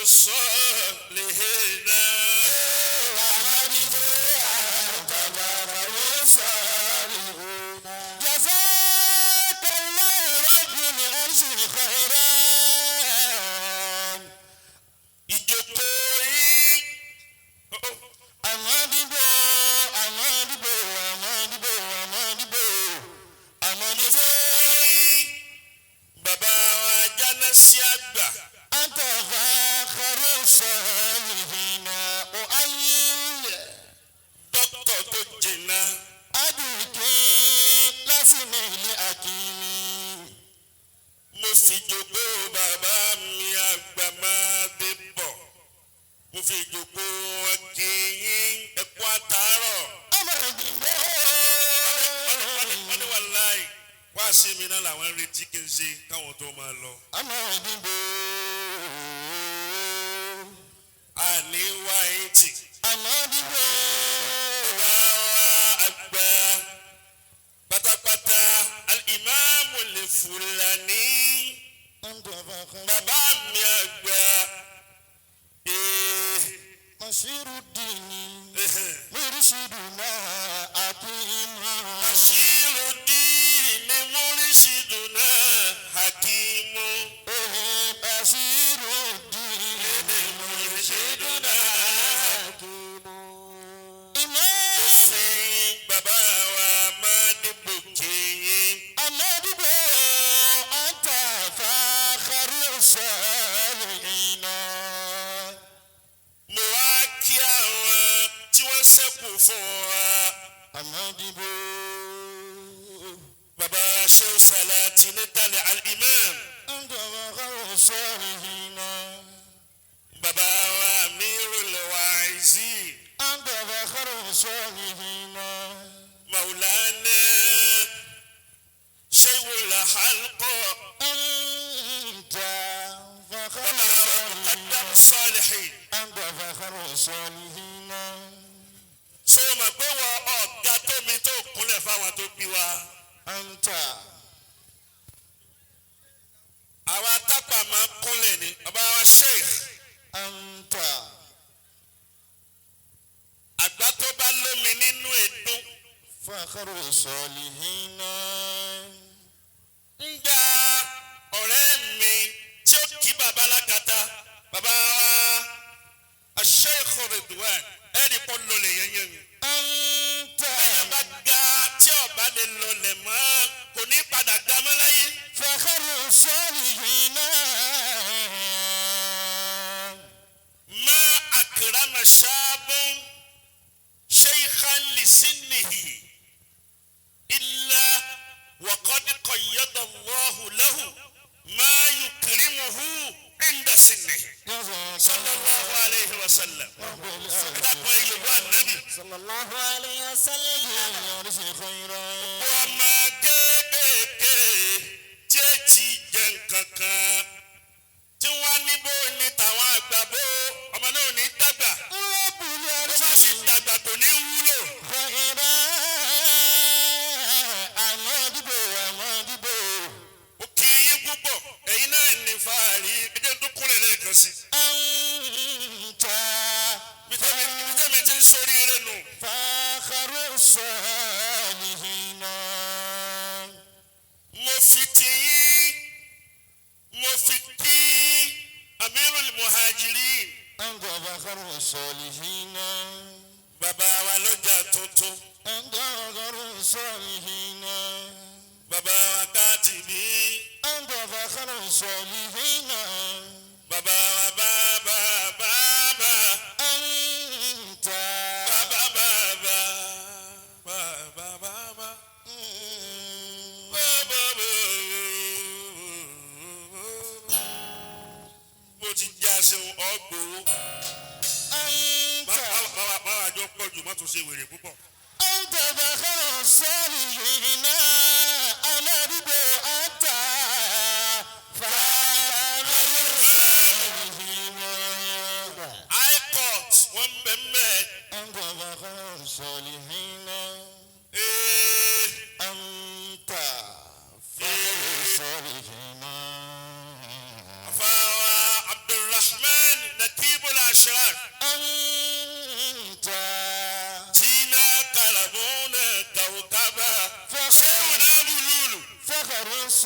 الصالحين جزاك الله رب العرش خيرا ìjókòó Amadibo Amadibo Amadibo Amadibo Amadibo bàbá wa Jánásì àgbà àtọ̀fà kọrọ sọ̀lìhìnà ọ̀hányìn dókítà tó jìnnà adùnkè lásìmọ̀ ilé àkìní mo fi jókòó bàbá mi àgbà máa dé bọ̀ mo fi jókòó wọn kì í ẹ̀kọ́ àtàárọ̀. wọ́n ní wàláì wá sí mi náà làwọn ń retí kí n ṣe káwọn tó máa lọ. àní wá ẹ̀ǹtì. bàbá wa àgbà pátápátá al-Imam al-Fulani bàbá mi àgbà. Mashiruddini Murshiduna Hakimu Mashiruddini Murshiduna Hakimu Mashiruddini Murshiduna Hakimu Ìmọ̀ọ́fin bàbá wa Amadibo kìí Amadibo àtàfàkàrù sọ̀lìhìnà. Mo wá kí àwọn tí wọ́n ṣẹ́kù fún wa. Amadibo. Bàbá Sheikh Salatin Tali al-Imam. Àtàfàkàrù sọ̀lìhìnà. Bàbá wa Amirul Wa'izin. Àtàfàkàrù sọ̀lìhìnà. Maulana Sheikhul Halqa. Muqaddam Salihin. Ṣé o mọ̀ pé wọ́n ọ̀gá tómi tó kúnlẹ̀ fáwọn tó bí wa? Àwa tápà máa ń kúnlẹ̀ ni bàbá wa Sheikh. Àgbà tó bá lómi nínú ẹ̀dùn. Fakharu Salihina. Ǹjẹ́ ọ̀rẹ́ mi tí ó kí bàbá lákàtà bàbá wa Sheikh Ridwan ẹni pọ̀ lọlẹ̀ yẹnyẹn mi. Bẹ́ẹ̀ bá ga tí ọba lè lọlẹ̀ mọ́ kò ní padà ga mọ́ láyé. Fakharu Salihina. Ma akrama shabun shaykhan li sinnihi illa wa qad qayyada Allahu lahu ma yukrimuhu inda sinnihi. Sallallahu alayhi wa sallam. Dàpọ̀ ìyẹ̀wò ànábì. Sallallahu alayhi wa sallam. Wọ́n máa kéékèèké tí ẹ ti jẹ nǹkankan. Tí wọ́n ní bó ní tàwọn àgbà bó ọmọ náà ní dàgbà. Bó bá sì dàgbà kò ní wúlò. Ó kì í yín púpọ̀ ẹ̀yin náà ní fàárì ẹjẹ́ tó kúnlẹ̀ lẹ́ẹ̀kan sí. Bítẹ́mi ti ń sórí rẹ̀ nù. Fakharu Salihina. Mo fi ti yín, mo fi kí Amirul Muhajirin. Fakharu Salihina. Bàbá wa lọ́jà tuntun. Fakharu Salihina. Bàbá wa Katibi. Fakharu Salihina. Bàbá wa bàbá. Mo ti já ṣeun ọgbòó. Máa àjọ pọ̀ jù má tún ṣe wèrè púpọ̀. Fakharu Salihina. Amadibo High Court wọ́n bẹ̀mẹ̀. Fakharu Salihina. Fakharu Salihina. Afawa Abdulrahman.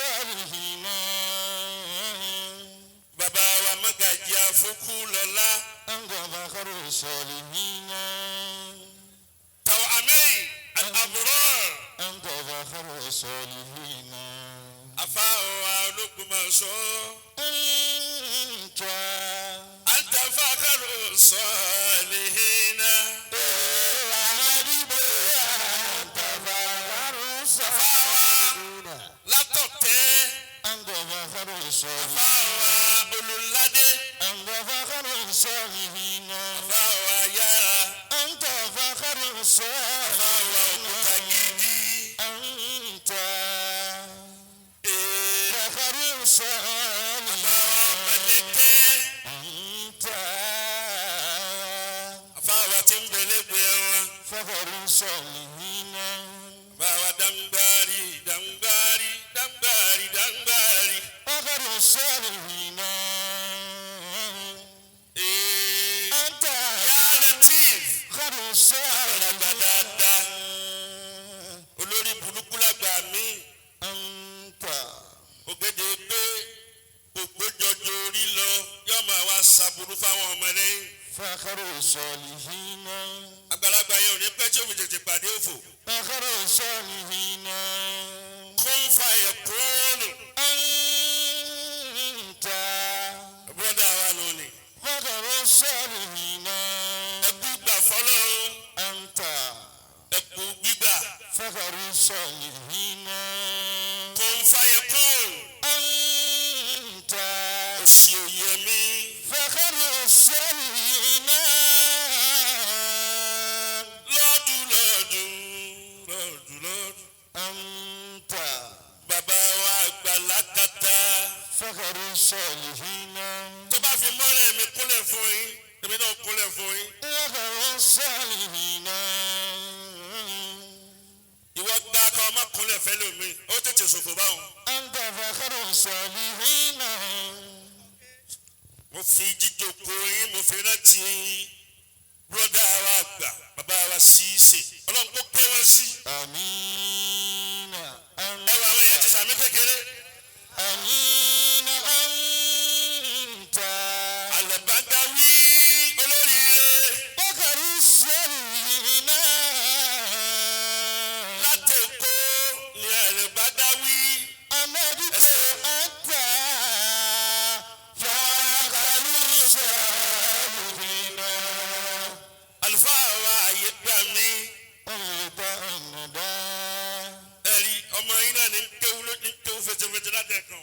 الصالحين bàbá wa Màgàjí Afókúlọlá أنت فخر الصالحين Tawameen Al-Abrar أنت فخر الصالحين afáwa Ológbòmọ̀ṣọ́ أنت anta fakharu salihin أنت فخر الصالحين látọ̀tẹ́ أنت فخر الصالحين afáwa Olùládé أنت فخر الصالحين afáwa Yára أنت فخر afáwa الصالحين Òkútagídí أنت فخر afáwa الصالحين Mọ̀lẹ́tẹ́ أنت afáwa tí ń bẹ̀lẹ́gbẹ̀ẹ́ wọn فخر الصالحين afáwa Dàngbàrí فخر الصالحين أنت Ya Latif فخر الصالحين dáadáa olórí burúkú lágbà mí أنت ògèdè pé ògbójọjọ orí lọ yóò máa wá ṣàbùrú fáwọn ọmọ lẹ́yìn فخر الصالحين àgbàlagbà yẹn ò ní pẹ́ tí omi tètè pàdé òfò فخر الصالحين kún fàyẹ̀kúnnù أنت bọ́dà wa nù ni فخر الصالحين ẹkú gbà fọlọ́run أنت ẹkú gbígbà فخر الصالحين kún fàyẹ̀kúnnù أنت òsì òye mi فخر الصالحين lọ́dún أنت bàbá wa àgbàlá kàtà فخر الصالحين tó bá fi mọ́rẹ̀ mi kúnlẹ̀ fún yín èmi náà kúnlẹ̀ fún yín فخر الصالحين ìwọ gbá ká ọmọ kúnlẹ̀ fẹ́ lómi ó tètè ṣòfò báwọn. أنت فخر الصالحين mo fi jíjókòó yín mo fi rántí bùrọ̀dá wa àgbà bàbá wa Sísè ọlọ́run kó pé wọ́n sí. آمين ẹ wà àwọn èèyàn ti sàmì kékeré. آمين أنت àlẹ́bàdà wí olóríire فخر الصالحين láti Èkó ni àlẹ́bàdà wí. أمدك أنت فخر الصالحين àlùfáà wa àyè gbà mí. ونبتهل ẹ̀rí ọmọ yín náà ní kéwú ló ní kéwú fẹsẹ̀fẹsẹ̀ látẹ̀kàn.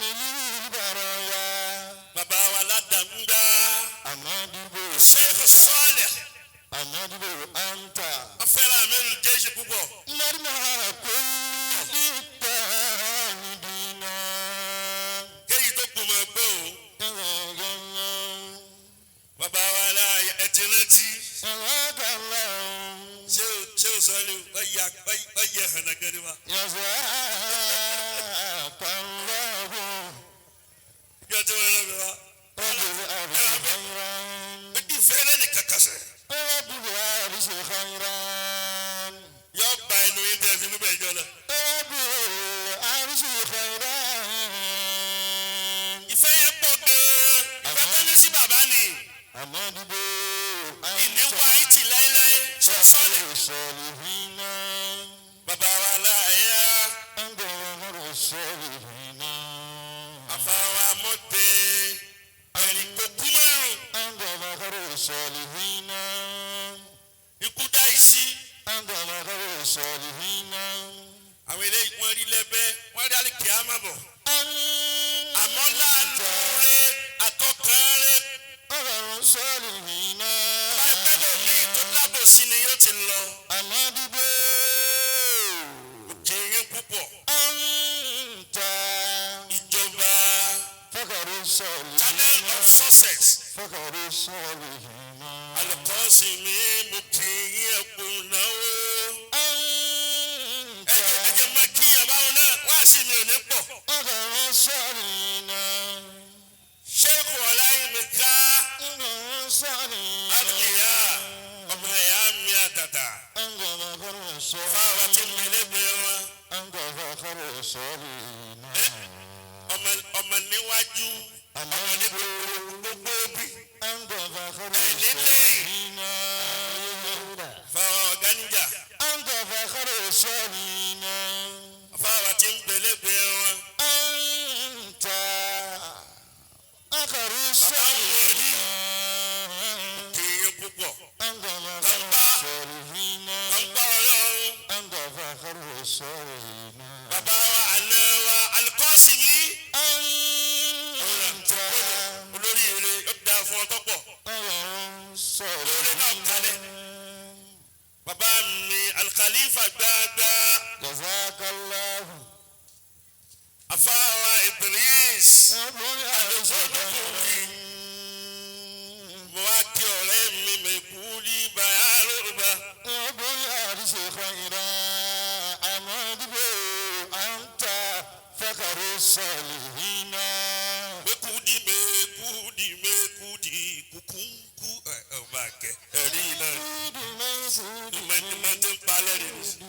من البرايا bàbá wa ládàmúdá أمدك Sheikh Saleh أمدك أنت afẹ́rẹ́ àmẹ́rù jẹ́sí púpọ̀. مرمى كل التامدين kéyìí tó kù mọ́ pé o bàbá wa láàyè ẹ ti rántí. سواك الله ṣé o sọ ni ọyẹ hànàgẹ́rì wa. يزاك الله yọ tí wọn lọ bẹ wa. رب الأرض خيرا ìfẹ́ lẹ́nu kàkàṣẹ́. رب العرش خيرا yọ gba inú yín tẹ́ fi gbígbẹ́ ìjọ lọ. رب العرش خيرا ìfẹ́ yẹn pọ̀ gan-an. ìfẹ́ tó ní sí bàbá ni. أمدك ìní أنت wà yín tì láéláé. ṣé o sọ ni. فخر الصالحين bàbá wa láàyè أنت فخر الصالحين àfàwọn amọ̀dé ẹ̀rí kò kú márùn. أنت فخر الصالحين ikú dá ìsí. أنت فخر الصالحين àwọn eléyìí wọ́n rí lẹ́bẹ́ wọ́n rí àlìkí àmàbọ̀. àmọ́ أنت láàánú rẹ̀ àtọkàn rẹ̀. فخر الصالحين báyìí pẹ́ lómi tó lábòsí ni yóò ti lọ. أمدك kì í yín púpọ̀. أنت ìjọba فخر channel الصالحين of success. فخر الصالحين alùpùpù mi mú kí yín ẹkùn náwó. أنت ẹjẹ máa kíyàn báwọn náà wá sí mi ò ní pọ̀. فخر الصالحين Sheikh Ọláyímíká فخر الصالحين àdìyà ọmọ ẹ̀yà mi àtàtà. أنت فخر fáwọn tí ń الصالحين mẹlẹ́gbẹ̀ẹ́ wọn. أنت فخر الصالحين ọmọ níwájú ọmọ ní gbogbo bí. أنت فخر nílé الصالحين fáwọn ọ̀gá níjà أنت فخر الصالحين fáwọn tí ń mẹlẹ́gbẹ̀ẹ́ wọn. أنت فخر الصالحين kì í púpọ̀. أنت فخر الصالحين ọ̀pá ọlọ́run أنت فخر الصالحين bàbá wa àná wa alikọ́sì yìí. أنت olóríire ó dáa fún ọ tọ́pọ̀. الصالحين bàbá mi alikalifa gbágbá جزاك الله afáwa Idris. أبو العزة mo wá kí ọ̀rẹ́ mi mẹ́kúlí bàyáròbá. أبو العرش خيرا أمد أنت فخر الصالحين mẹ́kúdí kúkúńkú ọba kẹ ẹ̀rí náà ìmọ̀ tí ń palẹ̀ rẹ̀ ní.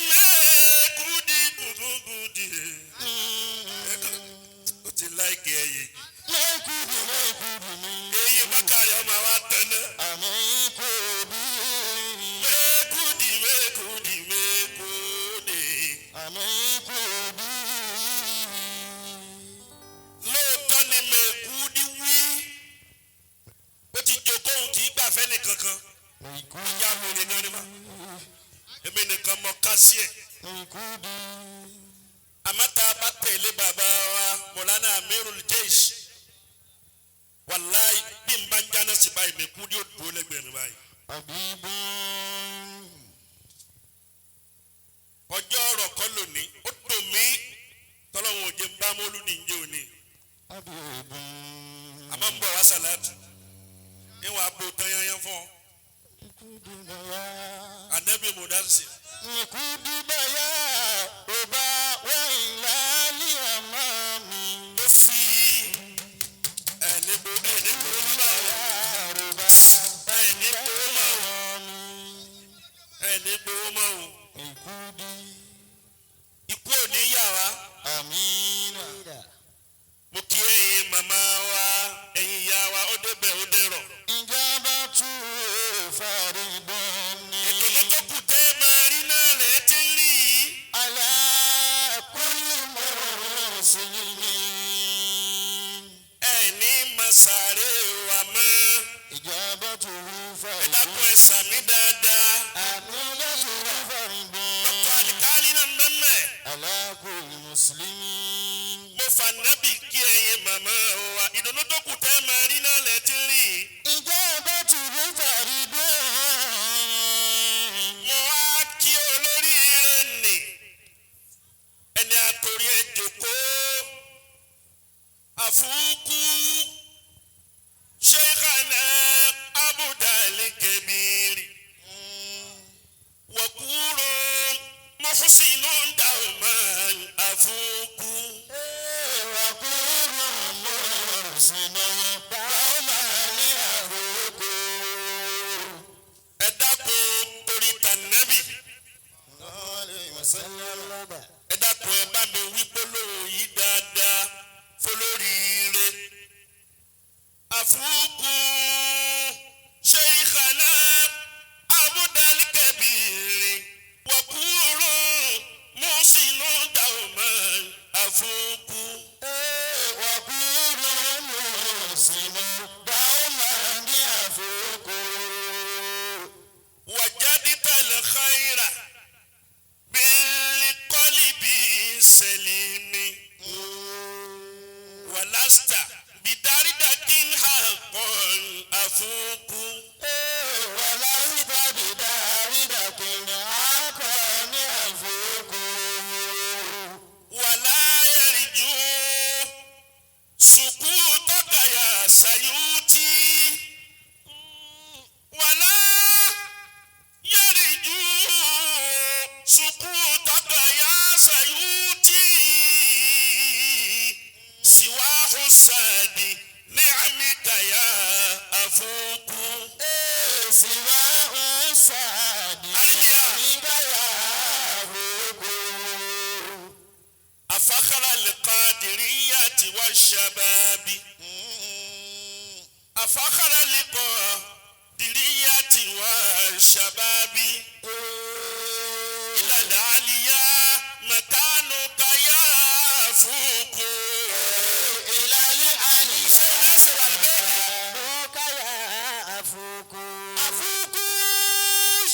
mẹ́kúdí kúkúńkúdí ó ti láìkì ẹ̀yẹ. èyí bákàrí ọmọ wa tẹ̀lé. lóòótọ́ ni mẹ́kúdí wí ó ti jókòó kì í gbàfẹ́ nìkankan. ìyá mi ò lè ní ọ́nìmọ̀ èmi nìkan mọ kásí ẹ̀. àmọ́ tá a bá tẹ̀lé bàbá wa Mọ̀lánà Amirul Jaysh wàláì bí n bá ń jáná sí báyìí mẹ́kúdí ó dúró lẹ́gbẹ̀ẹ́ mi báyìí. ọjọ́ ọ̀rọ̀ kọ́ lónìí ó dùn mí tọ́lọ́wọ̀n òjò ń bá mọ́lúdì ń jẹ́ òní. a máa ń bọ̀ wá sàlátù níwọ̀n abo tán yányán fún ọ. anabi mudarsi. ó fi ẹni bó mọ̀ o. ikú ò ní yà wá. mo kí ẹ̀yin màmá wa ẹ̀yin ìyá wa ó débẹ̀ ó dérọ̀. ìdùnnú tó kù tẹ́ máa rí náà lẹ̀ ti ń rí yìí. ẹni masare wa mọ́. ẹ dákun ẹ sàmì dáadáa. dọ́kítọ̀ àdìkálí náà mẹ́mẹ́. mo fà nábì kí ẹ̀yin màmá wa ìdùnnú tó kù tẹ́ máa rí náà lẹ̀ ti ń rí yìí. mo wá kí olóríire nì ẹni àtòrí ẹ jòkó àfúkú Sheikhana Abudali Kebiri wọ̀kúrò Muhsinun Dauman àfúkú. ẹ dákun torí tànẹ́bì ẹ dákun ẹ bá mi wí gbólóhùn yìí dáadáa fọlóríire. àfúkú Sheikhana Abudali Kebiri wọ̀kúrò Muhsinun Dauman àfúkú. وجدت الخير بالقلب السليم ولست بدردة حقا أفوق. سواه السادس منك يفوق أفخر القادرية والشباب أفخر القادرية والشباب إلى العليا مكانك يفوق إلى العلي سيدنا يفوق أفوق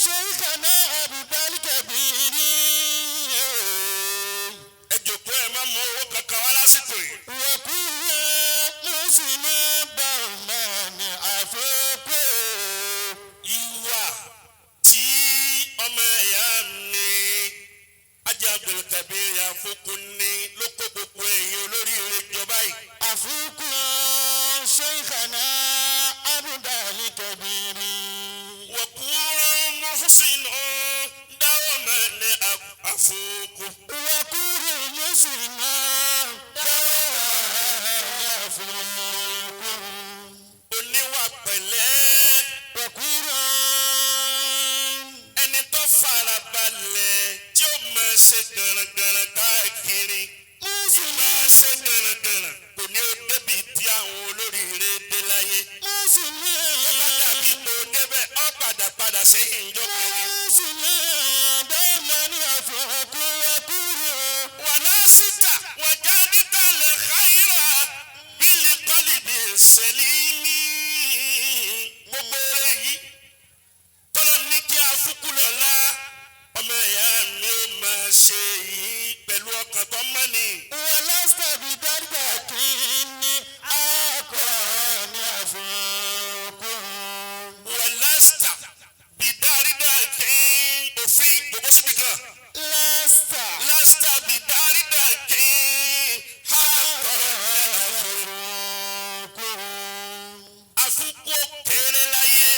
شيخنا أبو الكبير ẹjọkọ ẹ má mú owó kankan wá lásìkò yìí. وكل مسلم برمان أفوق ìwà tí ọmọ ẹ̀yà mi Ajá Abdulkabir Yafuku ní ló kó gbogbo ẹ̀yin olóríire jọba yìí. أفوق شيخنا أبو الكبير وكورا محسن دوما أفوق وكل مسلم يفوق oníwà pẹ̀lẹ́ وكل ẹni tó farabalẹ̀ tí ó máa ṣe gànràngànrà káàkiri máa ṣe gànràngànrà kò ní ó débi tí àwọn olóríire dé láyé. dàbí tó débẹ̀ ọ́ padà sẹ́yìn ìjọba yẹn. وناسك وجادك الخير بالقلب السليم gbogbo rẹ yìí tọ́lọ́ ní kí Afuku lọ́la ọmọ ẹ̀yà mi ó máa ṣe yìí pẹ̀lú ọkàn tó mọ́ ni. wọ̀lẹ́sítà bìdárídàkì òfin gbogbo síbi kan. lásìtà bìdárídàkì hákọ̀ Afuku kéré láyé.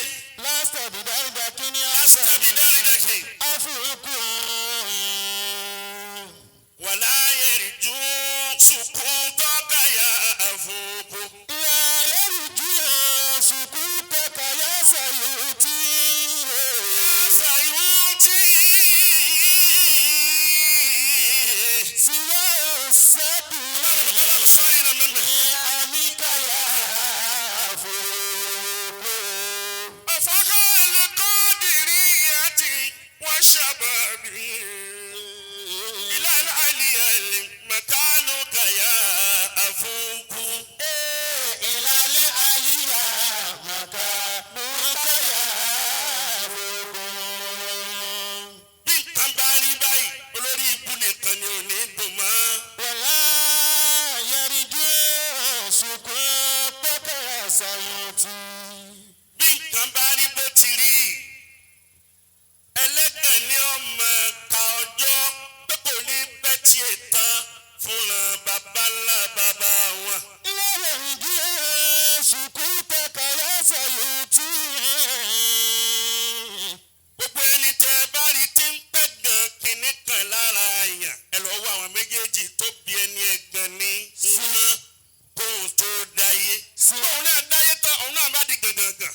lásìtà bìdárídàkì. wàlá yẹrìjú sùkúntọ́kà yà Afuku. Sayuti خيرا منه أفخر القادرية والشباب إلى العليا مكانك يا أفوق bí nǹkan bá rí báyìí olórí ibú nìkan ni ò ní dùn mọ́. bí nǹkan bá rí bó ti rí ẹlẹ́gàn ni ọmọ ka ọjọ́ pé kò ní pẹ́ tí ì tán fúnra bàbá ńlá bàbá wọn. gbogbo ẹni tẹ bá rí tí ń pẹ́ gan kínní kan lára àyàn ẹ lọ wọ àwọn méjèèjì tó bí ẹni ẹ̀gàn ní fúnra kóhun tó dáyé. òun náà dáyé tán òun náà bá di gàngàngàn.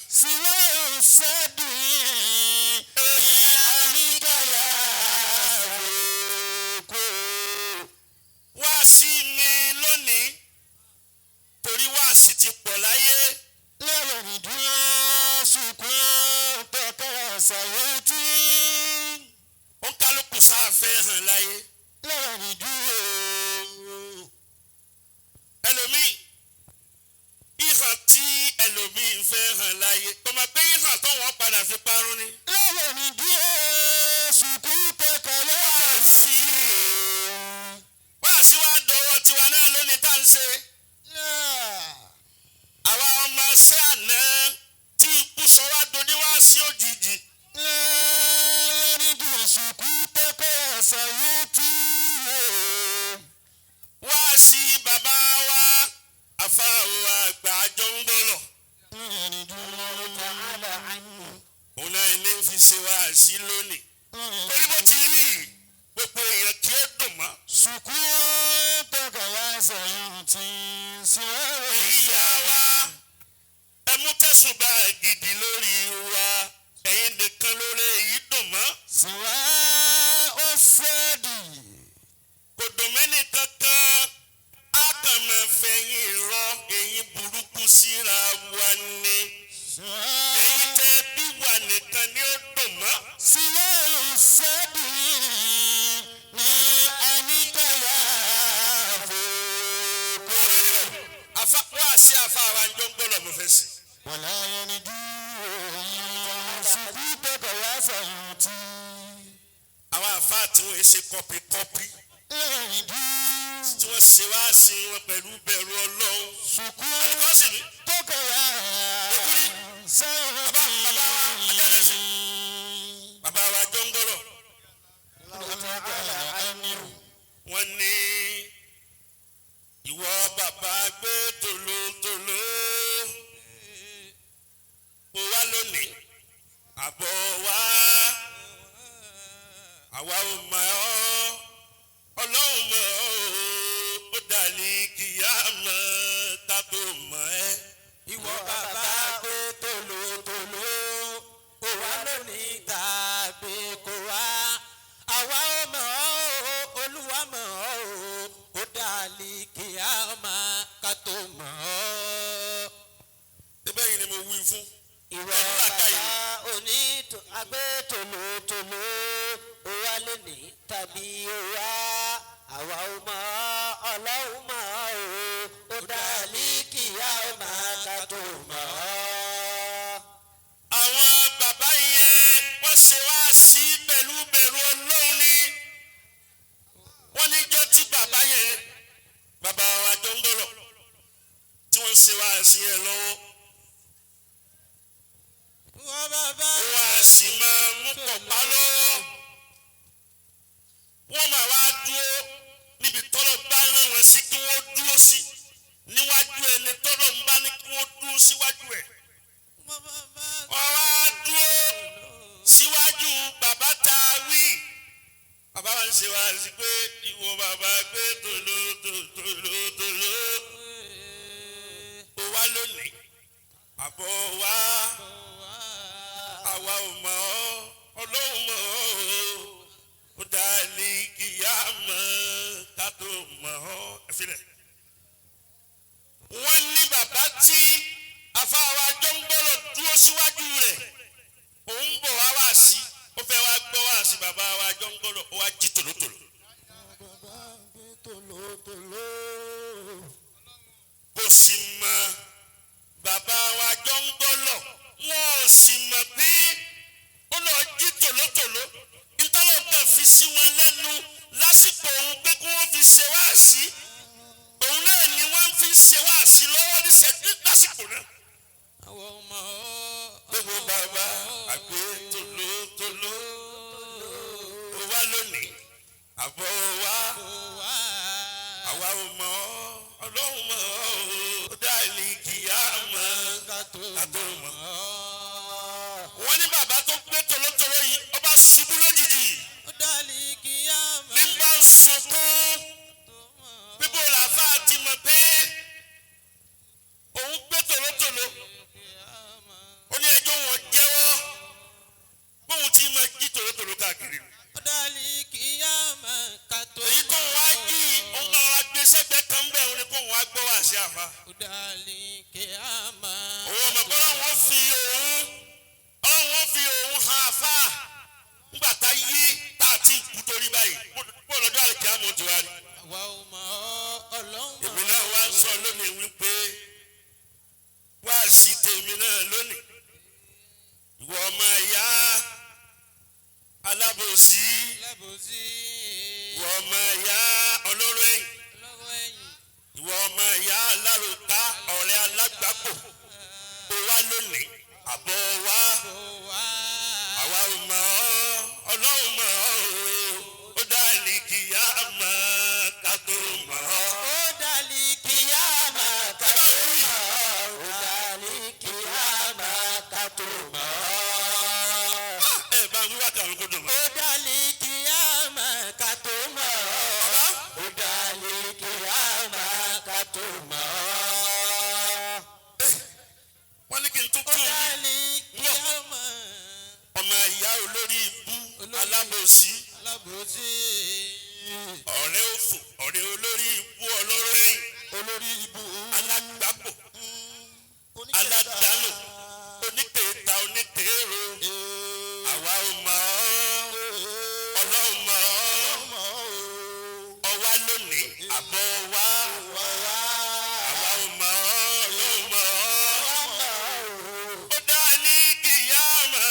wáàsí mi lónìí torí wáàsí ti pọ̀ láyé. ó kálukú sáfẹ́ hàn láyé. ẹlòmíì ìhàn tí ẹlòmíì ń fẹ́ hàn láyé kò mọ̀ pé ìhàn tó wọ́n padà fi parun ni. wáàsí wa dọ̀wọ́ tiwa náà lónìí tá à ń ṣe. àwa ọmọ ṣẹ́ àná tí ikú sọ wá doni wá sí òjijì. wáàsí bàbá wa àfàwọ̀ àgbà àjọ ń gbọ́lọ̀. òun náà ní fi ṣe wáàsí lónìí. torí bó ti rí gbogbo èèyàn tí ó dùn mọ́. ìyá wa ẹ mú tẹ̀sùn bá gidi lórí wa. سواء السد kò dùn mẹ́ni kankan á kàn máa fẹ̀yìn rọ èyí burúkú síra wa ni èyí tẹ́ bí wà nìkan ni ó dùn mọ́. سواء السد ní àníkàyà afa wá sí afa wa ń jọ ń gbọ́dọ̀ mo fẹ́ sí. ولا ينجو سكوتك يا سيوتي àwọn afa tí wọ́n ṣe kọ́píkọ́pí لا ينجو tí wọ́n ṣe wá sí wọn pẹ̀lú bẹ̀rù ọlọ́run. alikọ́sì mi سكوتك يا سيوتي bàbá wa jọ ń gbọ́dọ̀ wọ́n ní ìwọ bàbá gbé tòlótòló kó wá lónìí àbọ̀ wá àwa ò mọ̀ ọ́ ọlọ́run mọ̀ ọ́ ó dàlí kìyà mọ̀ ká tó mọ̀ ẹ́. ìwọ bàbá gbé tòlótòló kó wá lónìí tàbí kó wá àwa ò mọ̀ ọ́ olúwa mọ̀ ọ́ ó dàlí kíá máa ká tó mọ̀ ọ́. síbẹ̀ yìí ni mo wí fún. ìwọ bàbá òní agbé tòlótòló ó wá lónìí tàbí ó wá àwa ò mọ̀ ọ́ ọlọ́run mọ̀ ọ́ ó dàlí kíá máa ká tó mọ̀ ọ́. àwọn bàbá yẹn wọ́n ṣe wá sí pẹ̀lú bẹ̀rù ọlọ́run ni wọ́n níjọ́ tí bàbá yẹn bàbá wa jọ ń gbọ́dọ̀ tí wọ́n ṣe wá sí yẹn lọ́wọ́ wọ́n bàbá wọ́n á sì máa mú pọ̀pá lọ́wọ́ wọ́n máa wá dúró níbi tọ́lọ̀ bá rán wọn sí kí wọ́n dúró sí níwájú ẹni tọ́lọ̀ ń bá ní kí wọ́n dúró síwájú ẹ̀. wọ́n bàbá wọ́n wá dúró síwájú bàbá tá a wí. bàbá wa ń ṣe wá sí pé ìwọ bàbá gbé tòlótòló ó wá lónìí àbọ̀ wá àwa ò mọ̀ ọ́ ọlọ́run mọ̀ ọ́ ó dá ní kíyà mọ̀ ká tó mọ̀ ọ́ ẹ filẹ̀. wọ́n ní bàbá tí afáwa jọ ń gbọ́dọ̀ dúró síwájú rẹ̀ òun bọ̀ wá wá sí ó fẹ́ wá gbọ́ wá sí bàbá wa jọ ń gbọ́dọ̀ ó wá jí tòlótòló. kò sì mọ̀ bàbá wa jọ ń gbọ́dọ̀ wọn ò sì mọ̀ pé ó lọ jí tòlótòló ìtọ́lọ̀ kan fi sí wọn lẹ́nu lásìkò òun pé kí wọ́n fi ṣe wá sí òun náà ni wọ́n fi ṣe wá sí lọ́wọ́ ní lásìkò náà. àwọn ọmọ gbogbo bàbá àgbé tòlótòló ó wá lónìí àbọ̀ wá àwa ò mọ̀ ọ́ ọlọ́run mọ̀ ọ́ ó dá ní kíyà mọ̀ ká tó mọ̀ ọ́. wọ́n ní bàbá tó gbé tòlótòló yìí ọba ṣubú lójijì ó dàlí kíá ní bá ń sunkún bíbó làáfà ti mọ̀ pé òun gbé tòlótòló ó ní ẹjọ́ wọn jẹ́wọ́ bóun ti máa jí tòlótòló káàkiri. ó dàlí kíá máa ká tó èyí tó ń wá jí òun náà wá gbé sẹ́gbẹ́ kan bẹ́ẹ̀ òun ni kó wọ́n á gbọ́ wá sí àfa. ó dàlí kíá máa. òun ọmọ kọ́ ọlọ́run fi òun hàn àfa nígbà tá yí tá àti ìkú torí báyìí bó lọ́jọ́ àlùkí àmọ́ ti wá rí. àwa ò mọ̀ ọlọ́run mọ̀. èmi náà wá ń sọ lónìí wípé wá sí tèmi náà lónìí ìwọ ọmọ ẹ̀yà alábòsí lábòsí ìwọ ọmọ ẹ̀yà ọlọ́rọ̀ ẹ̀yìn lọ́wọ́ ẹ̀yìn. ìwọ ọmọ ẹ̀yà alárùká ọ̀rẹ́ alágbàpọ̀ ó wá lónìí àbọ̀ wá ó wá àwa ò mọ̀ ọ́ ọlọ́run mọ̀ ọ́ ó dá ní kíyà mọ̀ ká tó mọ̀ ọ́. ó dàlí kíá máa ká tó mọ̀ ọ́. ó dàlí kíá máa ká tó mọ̀ ọ́. ẹ bá ń wíwá kàwé kó dùn mọ́. ó dàlí kíá máa ká tó mọ̀ ọ́. ó dàlí kíá máa ká tó mọ̀ ọ́. wọ́n ní kí n tún ó kú dàlí kíá máa. ọmọ ìyá olórí ibú alábòsí alábòsí ọ̀rẹ́ òfò ọ̀rẹ́ olórí ibú ọlọ́rẹ́yìn olórí ibú alágbàbọ̀ aládàánù onítẹ̀ẹ́ta onítẹ̀ẹ́rọ àwa ò mọ̀ ọ́ ọlọ́run mọ̀ ọ́ ọwá lónìí àbọ̀ wá àwa ò mọ̀ ọ́ ọlọ́run mọ̀ ọ́ ó dá ní kìyàmá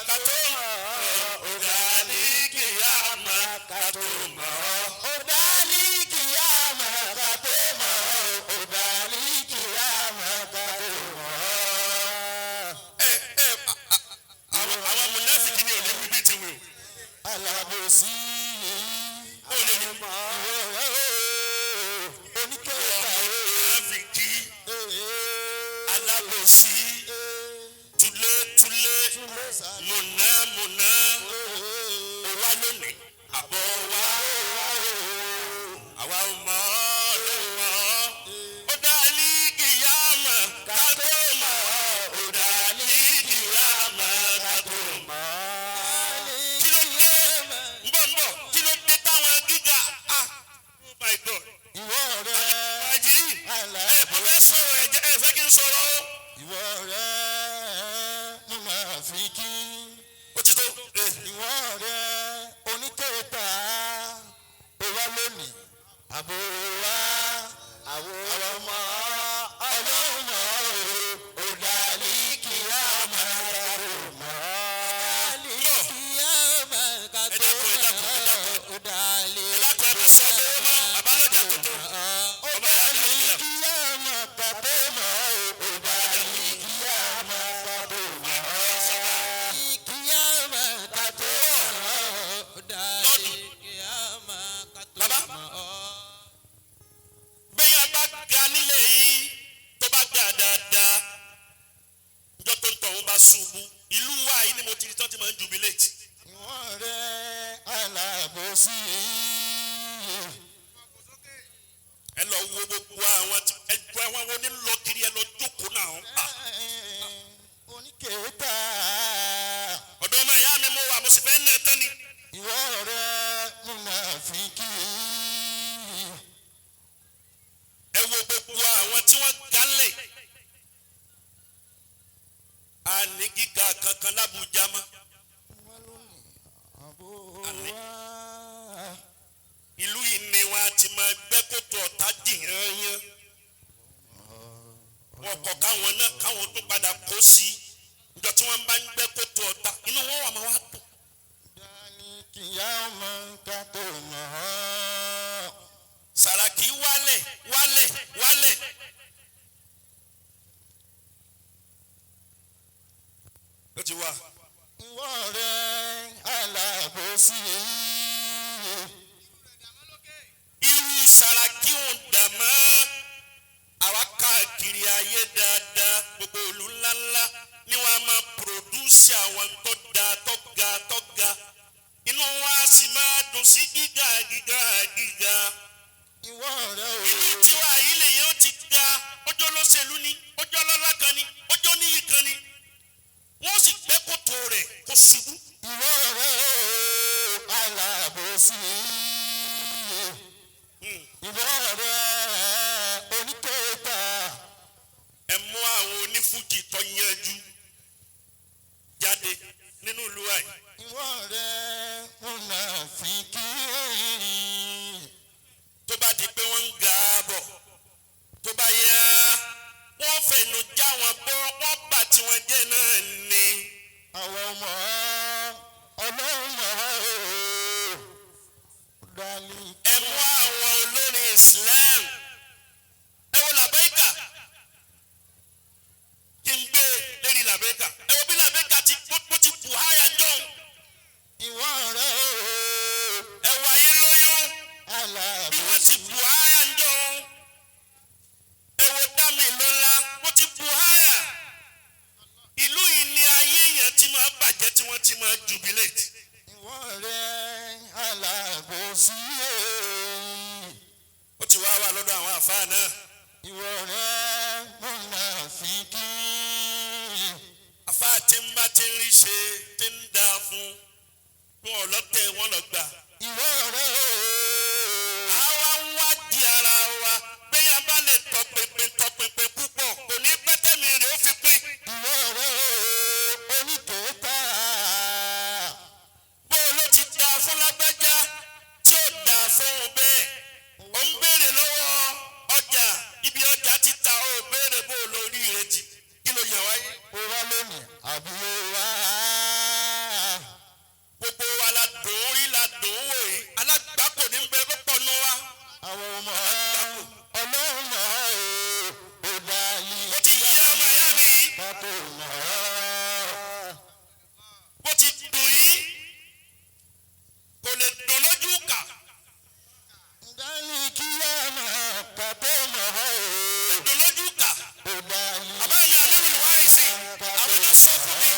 ká tó mọ̀ ọ́ ó dá ní kìyàmá ká tó mọ̀ ọ́. ó dá ní kíyámà ká tó mọ̀ ó dá ní kíyámà ká tó mọ̀. àwọn mùnáfíkì ni ò ní bíbí ti wù. alábòsí ó lè ní oníkẹ́ta mùnáfíkì alábòsí túlétúlé múnámúná ó wá lónìí àbọ̀ wá àwa ò mọ̀ ọ́ ló mọ̀ ọ́ ó dá ní kìyàmá ká tó mọ̀ ọ́ ó dá ní kìyàmá ká tó mọ̀ ọ́. kí ló dé ń bọ̀ kí ló dé táwọn gíga oh my god ìwọ rẹ àjí mo fẹ́ sọ̀rọ̀ ẹ̀jẹ̀ ẹ̀ fẹ́ kí n sọ̀rọ̀ o. ìwọ rẹ mo máa fi kí ó ti tó ìwọ rẹ oníkẹ́ta ó wá lónìí àbò wá àwọn ọmọ ọlọ́run mọ̀ ó dá ní kíyámà ká tó mọ̀ kíyámà ká tó mọ̀ ó dá ní ẹ dákun ẹ má sọ pé ó mọ bàbá lọ́jà tuntun ó ọmọ dá yàrá ní ìyá. kíyámà ká tó mọ̀ ó dá ní kíyámà ká tó mọ̀ kíyámà ká tó mọ̀ ó dá ní kíyámà ká tó Bàbá. mọ̀. bẹ́yàn bá ga nílẹ̀ yìí tó bá ga dáadáa ìjọ tó ń tọ̀ wọ́n bá ṣubú ìlú wa yìí ni mo ti rí tán ti máa ń jubilate. ìwọ̀n rẹ̀ alábòsí ẹ lọ wo gbogbo àwọn tí ẹjọ́ àwọn wo ní lọ kiri ẹ lọ jókòó náà. oníkèéta ọ̀dọ́ ọmọ ìyá mi mo wà mo sì fẹ́ ná tán ni. ìwọ̀n rẹ̀ múnàfíkì ẹ wo gbogbo àwọn tí wọ́n gánlẹ̀ a ní gíga kankan lábújá mọ́ àní. ìlú yìí ni wọn a ti máa gbẹ́ kótó ọ̀tá jìyàn yẹn wọn kọ káwọn náà káwọn tó padà kó sí ìjọ tí wọn bá ń gbẹ́ kótó ọ̀tá inú wọn wà máa wá dùn. dání kíyámà ká tó mọ̀ ọ́. Sàràkí wálẹ̀ wálẹ̀ wálẹ̀ ó ti wá. ìwọ̀n rẹ̀ alábòsí irú Sàràkí ò dà mọ́ àwa káàkiri ayé dáadáa gbogbo ìlú ńláńlá ni wọn a máa pòròdúsì àwọn tó ga tó ga tó ga inú wa sì máa dùn sí gíga gíga gíga. ìwọ̀n rẹ̀ ìlú tiwa yìí lèyàn ó ti ga ọjọ́ olóṣèlú ni ọjọ́ ọlọ́lá kan ni ọjọ́ oníyì kan ni wọ́n sì gbẹ́ kòtò rẹ̀ kó ṣubú. ìwọ̀n rẹ̀ alábòsí ìwọ̀n rẹ̀ oníkèéta ẹ mú àwọn onífújì tó yanjú jáde nínú ìlú wa yìí. ìwọ̀n rẹ̀ múnàfíkì tó bá di pé wọ́n ń ga bọ̀ tó bá yá wọ́n fẹ̀nu já wọn bọ́ wọ́n bà tí wọ́n jẹ́ náà ni. àwọn ọmọ ọlọ́run mọ̀ ọ́ dání. ẹ mú àwọn olórin Islam ẹ wo làbẹ́ẹ̀kà kí n gbé lérí làbẹ́ẹ̀kà ẹ wo bí làbẹ́ẹ̀kà bó ti bù háyà jọ̀hún ìwọ̀n rẹ̀ ẹ wo ayé lóyún bí wọ́n ti alábòsí bù háyà jọ̀hún ẹ wo dámì lọ́la bó ti bù háyà ìlú yìí ni ayé yẹn ti máa bàjẹ́ tí wọ́n ti máa jubilate. ìwọ̀n rẹ̀ alábòsí ó ti wá wà lọ́dọ̀ àwọn àfáà náà. ìwọ̀n rẹ̀ múnàfíkì àfáà tí ń bá ti ń rí ṣe tí ń dáa fún wọn ọlọ́tẹ̀ wọn lọ gbà. ìwọ rẹ̀ o. àwa ń wádìí ara wa bẹ́ẹ̀ bá lè tọpinpin púpọ̀ kò ní pẹ́tẹ́mi rẹ̀ ó fi pín. ìwọ rẹ̀ o. onítòótá. bó ló ti dà fún lágbájá tí ó dà fún un bẹ́ẹ̀ ó ń béèrè lọ́wọ́ ọjà ibi ọjà ti ta ó béèrè bó lórí rẹ̀ ti kí ló yẹ wáyé. ó wá lónìí àbí ó wá. gbogbo wa la dùn ún rí la dùn ún wò yìí alágbàkò ní bẹ lọ́pọ̀ nù wa. àwọn ọmọ ọlọ́run mọ̀ ọ́ ò dá yìí. ó ti yí ọmọ ìyá mi yìí kátó mọ̀ ọ́. bó ti dùn yín kò lè dùn lójú kà. dání kíá mọ̀ kátó mọ̀ ọ́ dùn lójú kà. ò dá yìí. bàbá mi àlọ́ ìwà ẹ̀sìn àwọn náà sọ fún mi.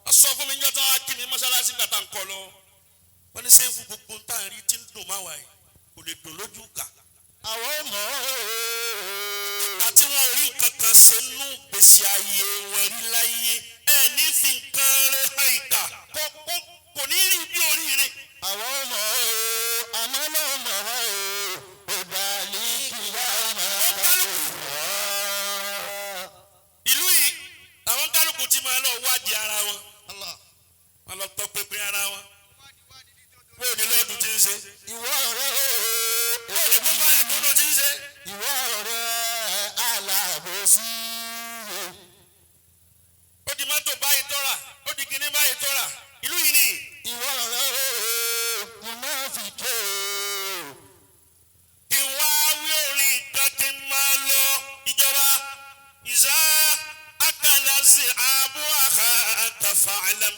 wọ́n sọ fún mi ń jọ́tọ́ wá kí mi mọ́ṣáláṣí gbàtà ń kọ́ lọ. wọ́n ní sẹ́fù gbogbo ń tà ń rí tí ń dùn máa wà yìí kò lè dùn lójú kà. àwọn ọmọ àti wọn ò rí nǹkan kan ṣe nú gbèsè ayé wọn rí láyé ẹ ní fi nǹkan rẹ hàn ìkà kò ní rí bí oríire. àwọn ọmọ àmọ́ náà mọ̀ ọ́ ò dá yìí kíá mọ̀ kátó mọ̀ ọ́. ìlú yìí àwọn kálukú ti máa lọ wádìí ara wọn wọn lọ tọpinpin ara wọn bó ní lọ́dún tí ń ṣe ìwọ rẹ̀ o. bó ní kó bá ẹ̀kúnnù tí ń ṣe. ìwọ rẹ̀ alábòsí. ó di mọ́tò báyìí tọ́ra ó di kinní báyìí tọ́ra ìlú yìí ni. ìwọ rẹ̀ mùnáfíkí. kí n wá wí orin kan kí n máa lọ ìjọba ìṣá akala sí àbú àká kàfà àlám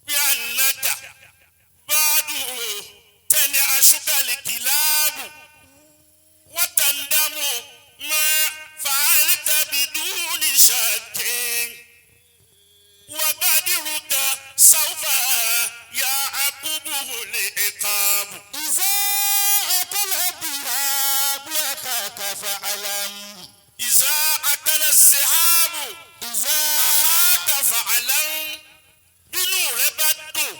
bí ànáka báàdù tẹ̀lé aṣúkàlì kìláàbù wọ́tàndámù máa fàálì tàbí dúní ṣàkín wàgádìrúkà sáwùfà yà àkúbùhù lè ẹ̀kàbù. إذا أكل الذئاب وكاك فاعلم. إذا أكل الذئاب إذا أخاك فاعلم bínú rẹ bá dùn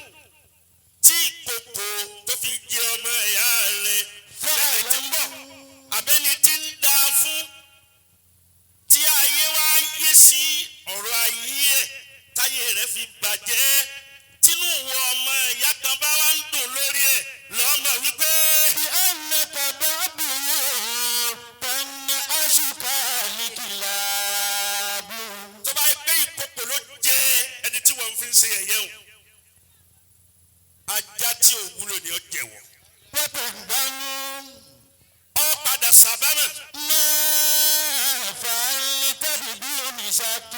tí ìkòkò tó fi jẹ ọmọ ẹ̀yà rẹ lẹ́ni tí ń bọ̀ abẹ́ni tí ń da fún tí ayé wá yé sí ọ̀rọ̀ ayé ẹ̀ táyé rẹ̀ fi bàjẹ́ tínú wọ ọmọ ẹ̀yà kan bá wá ń dùn lórí ẹ̀ lọ́mọ wípé. بأنك بابه تنعشك الكلاب. tó bá yẹ pé ìkòkò ló jẹ ẹni tí wọ́n fi ń ṣe ẹ̀yẹ́ o ajá tí ò wúlò ni ó jẹ̀wọ̀ وتندم ọ padà sábàmà ما فعلت بدون شك.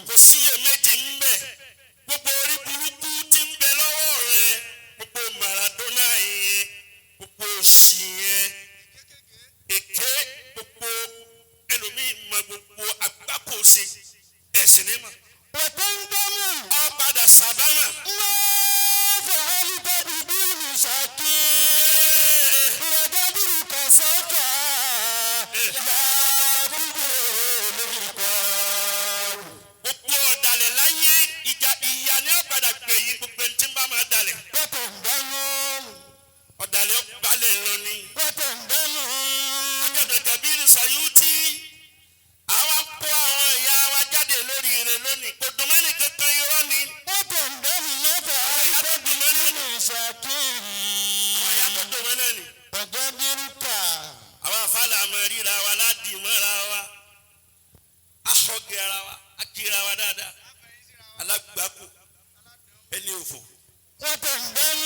kò síyèméjì ń bẹ gbogbo orí burúkú tí ń bẹ lọ́wọ́ rẹ gbogbo Maradona yẹn gbogbo òṣì yẹn èké gbogbo ẹlòmíì mọ gbogbo agbákòóse ẹ̀sìn ní mọ̀ وتندم ọ padà sábàmà. ما فعلت بدون شك. وقدرك سوف يأخذ العقاب. gbogbo ọ̀dàlẹ̀ láyé ìyá ni ó padà gbẹ̀yìn gbogbo ẹni tí ń bá máa dalẹ̀ وتندم ọ̀dàlẹ̀ ọ̀gbálẹ̀ lọ ni. وتندم akẹ́bẹ̀ Kabiru Sayuti àwa kó àwọn ìyá wa jáde lórí rẹ̀ lónìí kò dùn mẹ́rin kankan irọ́ ni. وتندم ما فعلت بدون شك. àwọn ìyá tó dùn mẹ́rin ni. وقدرك àwọn àfàlà àmọ́ ríra wa ládì mọ́ra wa ahọ́gẹ́ ara wa akíra wa dáadáa alágbàkú ẹni òfò وتندم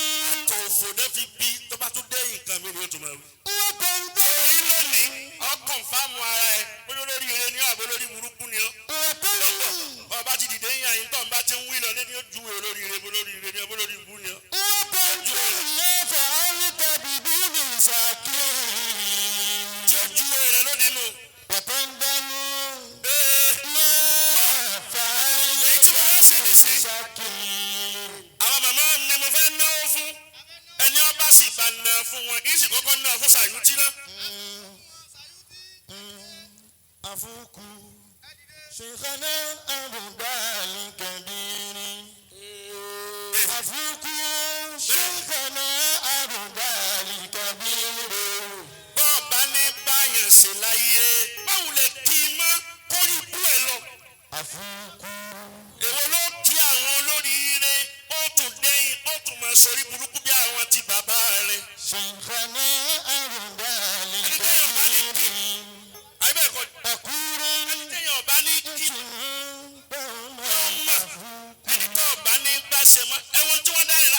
tó òfò náà fi bí tó bá tún dé nǹkan mi ni ó tún máa wí. وتندم orí lónìí ọkàn fáàmù ara ẹ bóyá olórí ire ni àbó lórí burúkú ni ọ. وتندم ọba ti dìde yín àyín tó ń bá ti ń wí lọ ní ojú olórí ire olórí ire ni àbó lórí ibú ni ọ. وتندم ما فعلت بدون شك. tí ojú rẹ lónìí nù. وتندم ee ما فعلت بدون شك. àwọn màmá mi mo fẹ́ náwó fún ẹni ọba sì bá ná fún wọn kì í sì kọ́kọ́ ná fún Sayuti náà. أفوك شيخنا أبو بالي كبير máa sọrí burúkú bí àwọn ti bàbá rẹ̀. شيخنا أبدا ẹni téèyàn bá ní kí لكبير àbẹ̀ kọ́ فقور ẹni téèyàn bá ní kí yóò mọ̀ ẹni tó bá ní bá ṣe mọ́ ẹ̀wọ̀n tí wọ́n dá yẹn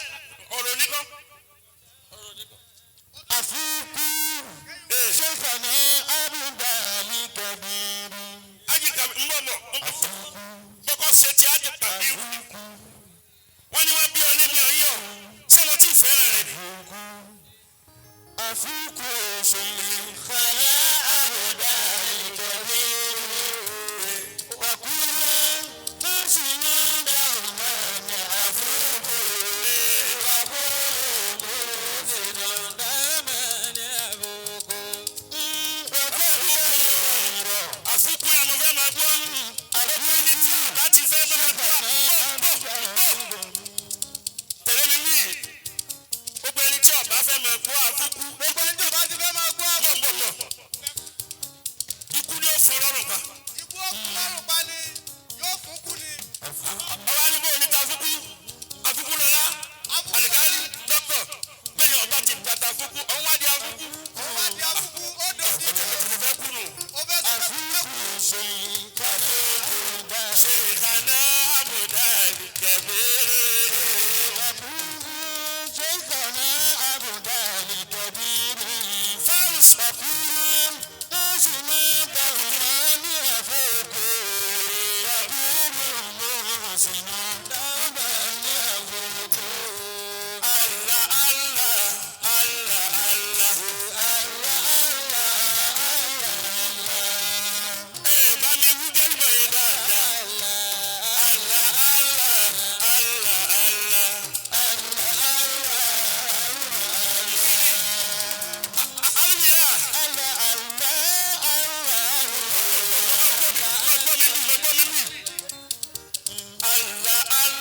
ọ̀rọ̀ nìkan. أفوق شيخنا أبدا لكبير ájìká ń bọ̀ bọ́kọ́ ṣe ti ájì pàbí wọ́n ní wọ́n bí ọ níbi ọ̀yọ́ ṣé mo ti fẹ́ràn rẹ̀ ni. أفوق شيخنا أبدا لكبير وكل محسن دوما أفوق àfikún ẹ̀ mo fẹ́ máa gbọ́ àfikún ẹni tí ọba ti fẹ́ máa gbọ́ tẹ̀lé mi ní gbogbo ẹni tí ọba fẹ́ máa gbọ́ àfikún gbogbo ẹni tí ọba ti fẹ́ máa gbọ́ bọ̀ ikú ni ó fọ́ lọ́rùn pa. ikú ọlọ́run pa ni yóò fún kú ni. ọba ní bóyá níta àfikún lọ́la àlìkárí dókítà bẹ́ẹ̀ ọba ti gbàtà àfikún ọ̀hún wá di àfikún. òun wá di afúkú ó dùn sí ètò i. fẹ́ kú nù. ó fẹ́ sọ pé ṣèkànnà àbùdá kẹ̀mẹ́. شيخنا أبدا لكبير fáwùs وكل محسن دوما أفوق وكل محسن دوما أفوق Allah Allah Allah Allah. bá mi wú gẹ́gbẹ́ yẹn dáadáa. Allah Allah Allah hallelujah. Allah Allah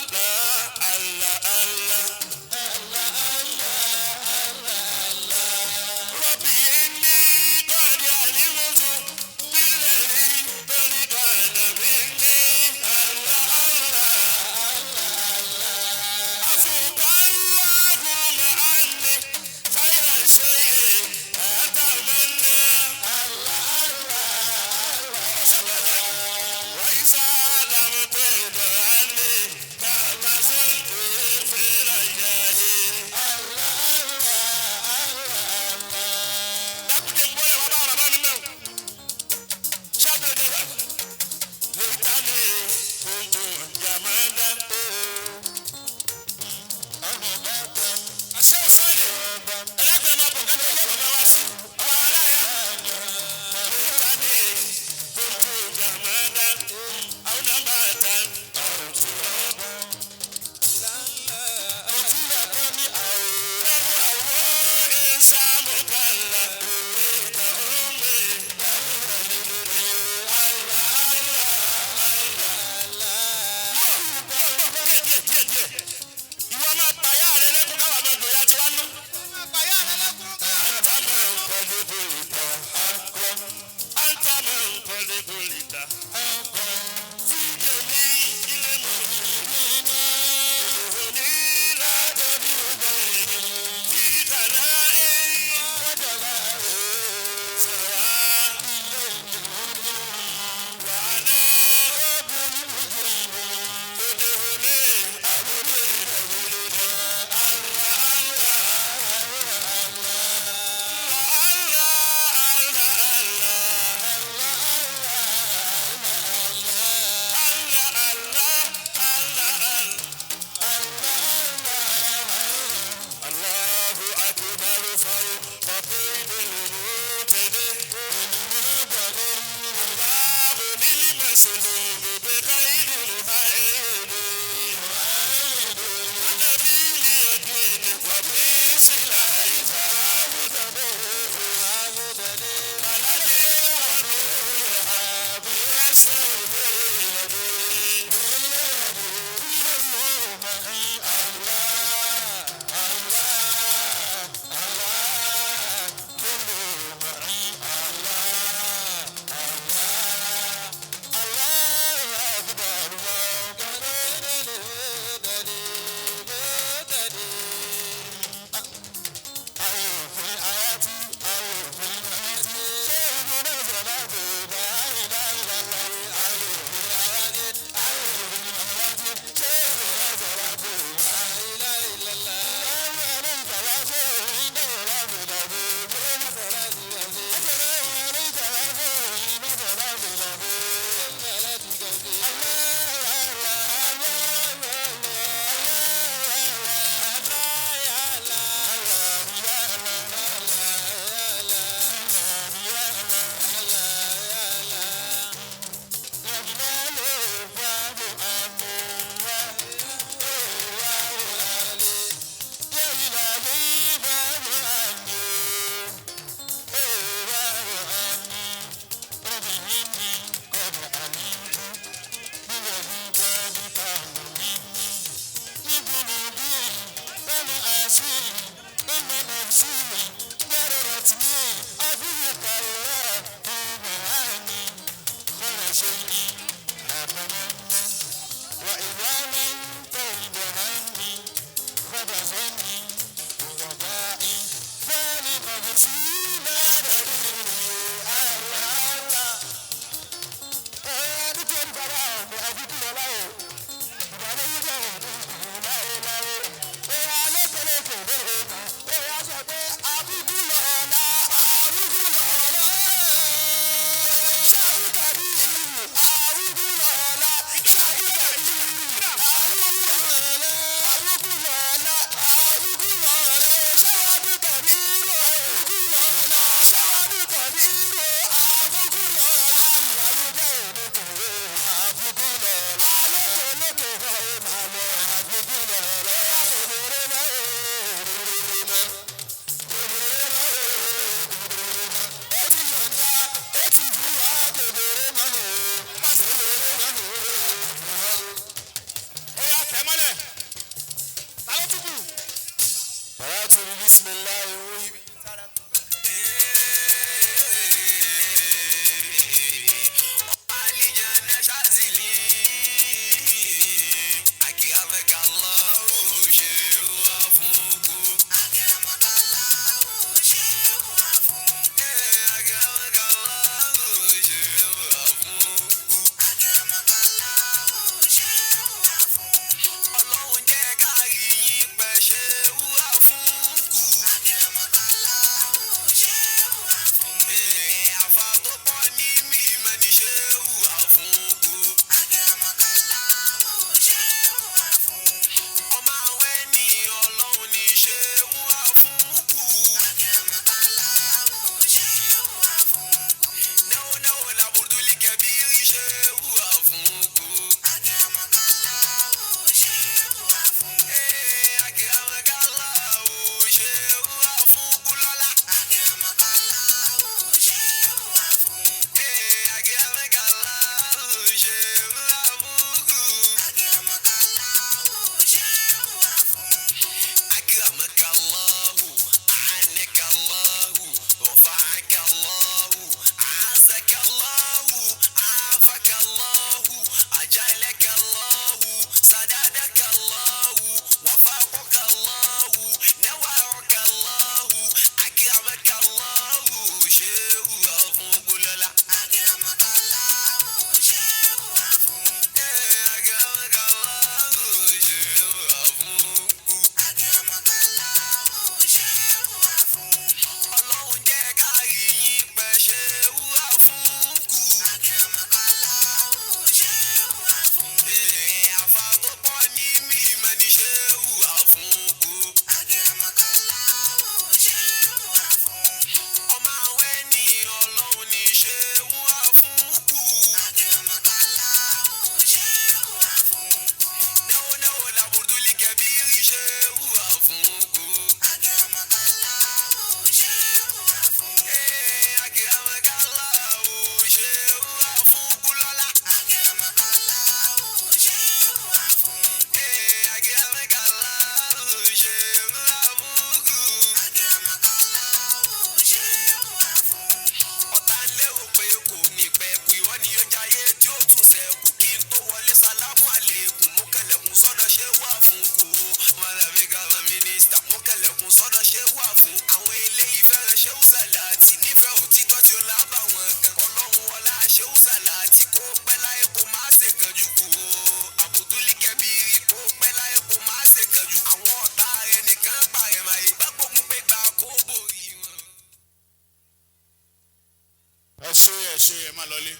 ṣe ẹ má lọlé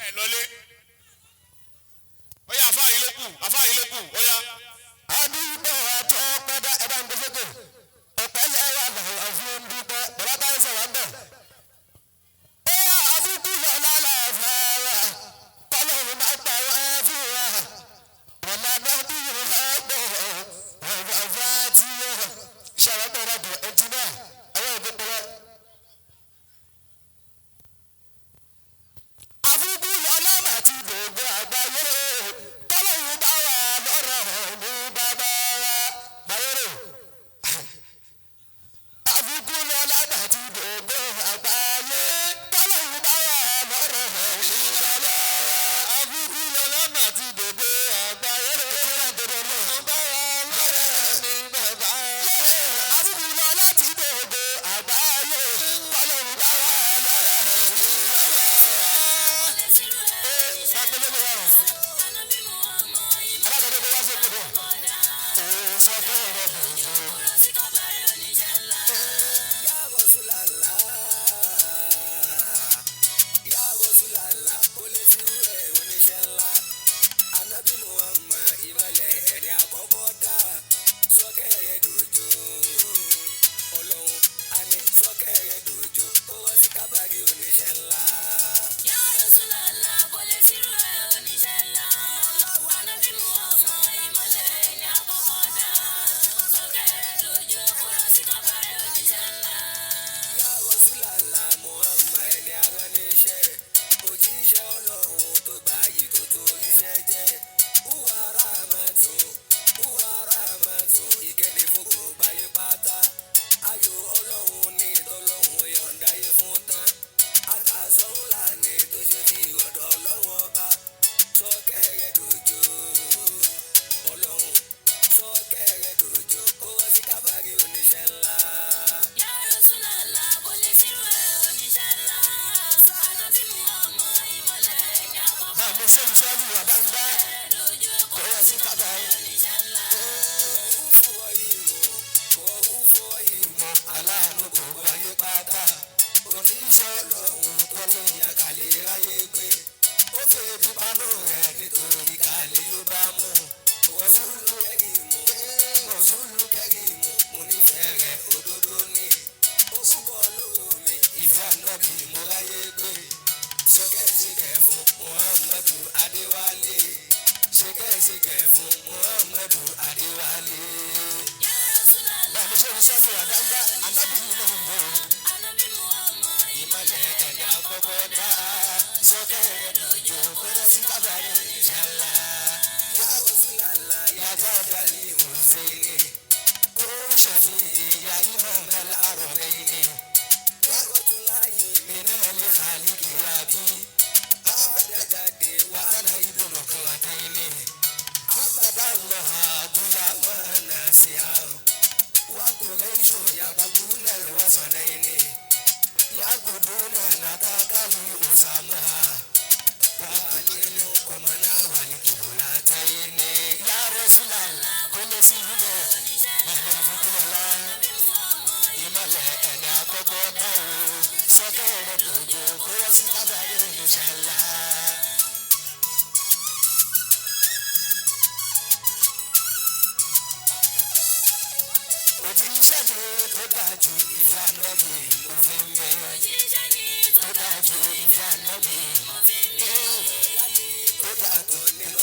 ẹ lọlé ó yá àfáàyí ló kù ó yá. àdúgbò àtọ́ pẹ́dá ẹ̀dá ń gbèsè ọ̀pẹ́ lẹ́wà lọ́wọ́ fún dúpẹ́ bàbá táyé sọ̀rọ̀ ń bẹ̀. ó yà àbúkú lọ́la làfàrà kọ́lọ́run bá pa wá fún wa wọ́n máa bá bí wọ́n á gbọ́ ọ̀rọ̀ àfà tí wọ́n ṣàrọ̀gbọ̀ rọ̀bọ̀ ẹtì náà ẹ̀wọ̀n ìgbẹ́pẹ̀rẹ̀. àbúkú lọ́la màtí gbogbo àgbáyé kọ́lọ́run bá wà lọ́rọ̀ ní bàbá wa báyọ̀rọ̀. àbúkú lọ́la màtí gbogbo àgbáyé kọ́lọ́run bá wà lọ́rọ̀ ní bàbá wa. àbúkú lọ́la màtí gbogbo àgbáyé kọ́lọ́run bá wà lọ́rọ̀ ní bàbá wa. àbúkú lọ́la ti gbogbo àgbáyé kọ́lọ́run bá wà lọ́rọ̀ ní bàbá wa. Tó dájú ìfẹ́ ànábì, tó dájú nínú